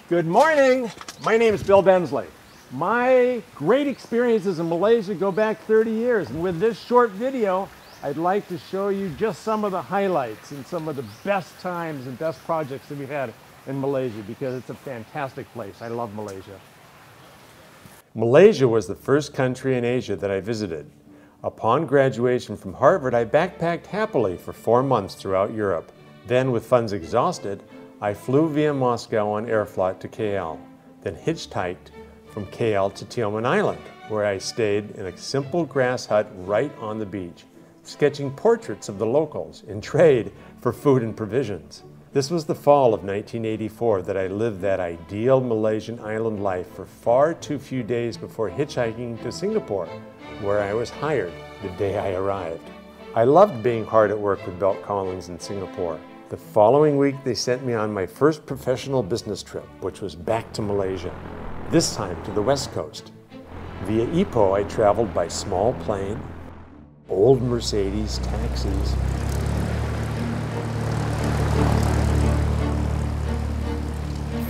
Good morning. My name is Bill Bensley. My great experiences in Malaysia go back 30 years, and with this short video, I'd like to show you just some of the highlights and some of the best times and best projects that we've had in Malaysia, because it's a fantastic place. I love Malaysia. Malaysia was the first country in Asia that I visited. Upon graduation from Harvard, I backpacked happily for 4 months throughout Europe. Then, with funds exhausted, I flew via Moscow on Aeroflot to KL, then hitchhiked from KL to Tioman Island, where I stayed in a simple grass hut right on the beach, sketching portraits of the locals in trade for food and provisions. This was the fall of 1984 that I lived that ideal Malaysian island life for far too few days before hitchhiking to Singapore, where I was hired the day I arrived. I loved being hard at work with Belt Collings in Singapore. The following week, they sent me on my first professional business trip, which was back to Malaysia, this time to the West Coast. Via Ipoh, I traveled by small plane, old Mercedes taxis,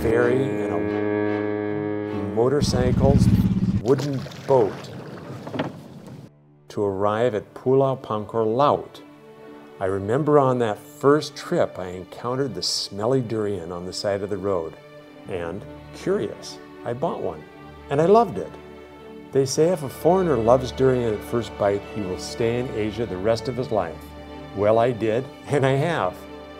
ferry, and a motorcycles, wooden boat to arrive at Pulau Pangkor Laut. I remember on that first trip I encountered the smelly durian on the side of the road, and, curious, I bought one, and I loved it. They say if a foreigner loves durian at first bite, he will stay in Asia the rest of his life. Well, I did, and I have.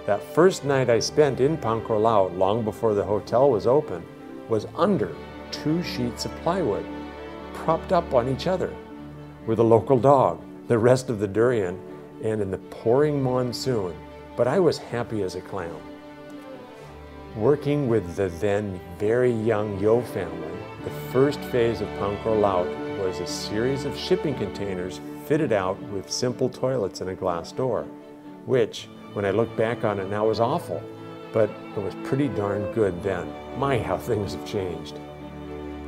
That first night I spent in Pangkor Laut, long before the hotel was open, was under 2 sheets of plywood, propped up on each other, with a local dog, the rest of the durian, and in the pouring monsoon, but I was happy as a clown. Working with the then very young Yo family, the first phase of Pangkor Laut was a series of shipping containers fitted out with simple toilets and a glass door, which, when I look back on it now, was awful, but it was pretty darn good then. My, how things have changed.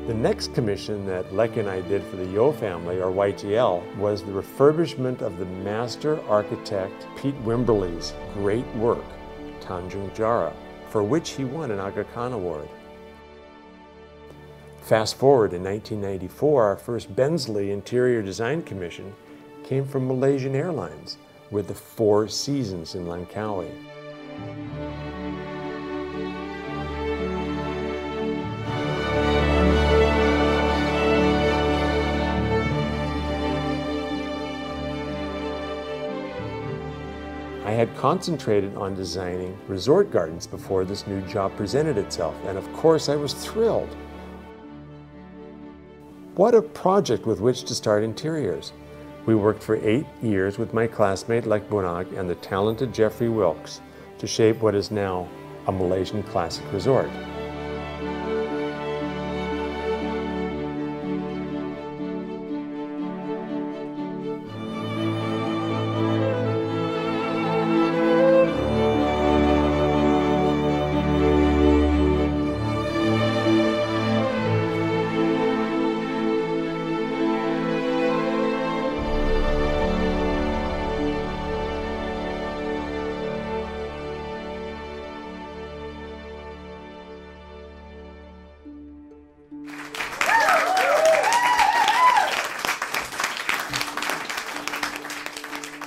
The next commission that Lek and I did for the Yo family, or YTL, was the refurbishment of the master architect Pete Wimberley's great work, Tanjung Jara, for which he won an Aga Khan Award. Fast forward in 1994, our first Bensley interior design commission came from Malaysian Airlines with the 4 Seasons in Langkawi. I had concentrated on designing resort gardens before this new job presented itself, and of course I was thrilled. What a project with which to start interiors. We worked for 8 years with my classmate Lek Bunag and the talented Jeffrey Wilkes to shape what is now a Malaysian classic resort.